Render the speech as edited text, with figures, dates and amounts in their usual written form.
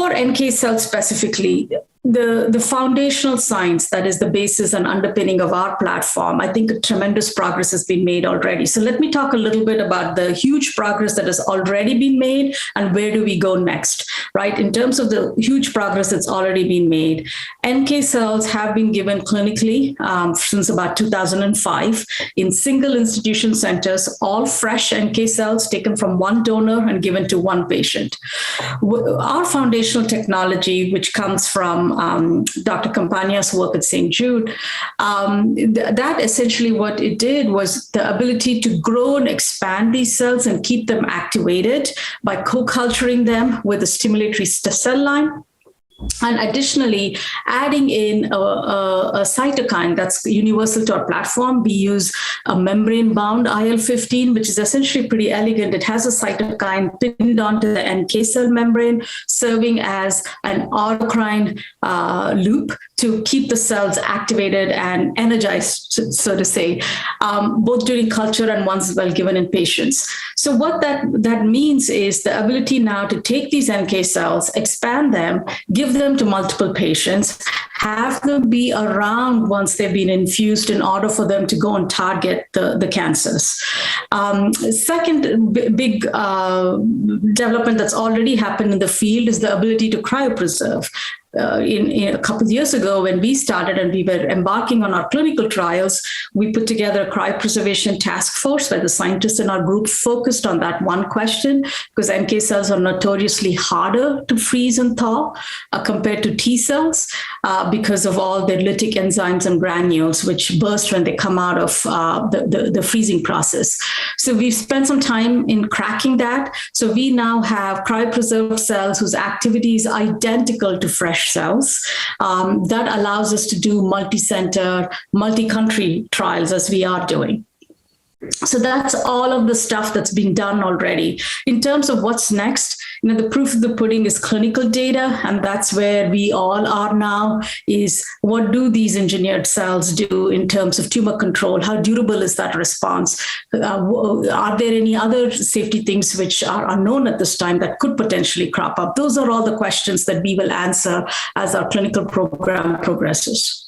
For NK cells specifically, the foundational science that is the basis and underpinning of our platform, I think tremendous progress has been made already. So let me talk a little bit about the huge progress that has already been made and where do we go next, right? In terms of the huge progress that's already been made, NK cells have been given clinically since about 2005 in single institution centers, all fresh NK cells taken from one donor and given to one patient. Our foundational technology, which comes from Dr. Campagna's work at St. Jude, that essentially what it did was the ability to grow and expand these cells and keep them activated by co-culturing them with a stimulatory cell line. And additionally, adding in a cytokine that's universal to our platform. We use a membrane-bound IL-15, which is essentially pretty elegant. It has a cytokine pinned onto the NK cell membrane, serving as an autocrine loop to keep the cells activated and energized, so to say, both during culture and once as well given in patients. So what that means is the ability now to take these NK cells, expand them, give them to multiple patients, have them be around once they've been infused in order for them to go and target the cancers. Second big development that's already happened in the field is the ability to cryopreserve. In a couple of years ago, when we started and we were embarking on our clinical trials, we put together a cryopreservation task force where the scientists in our group focused on that one question, because NK cells are notoriously harder to freeze and thaw compared to T cells because of all the lytic enzymes and granules which burst when they come out of the freezing process. So we've spent some time in cracking that. So we now have cryopreserved cells whose activity is identical to fresh cells. That allows us to do multicenter, multi-country trials as we are doing. So that's all of the stuff that's been done already. In terms of what's next, the proof of the pudding is clinical data, and that's where we all are now, is what do these engineered cells do in terms of tumor control? How durable is that response? Are there any other safety things which are unknown at this time that could potentially crop up? Those are all the questions that we will answer as our clinical program progresses.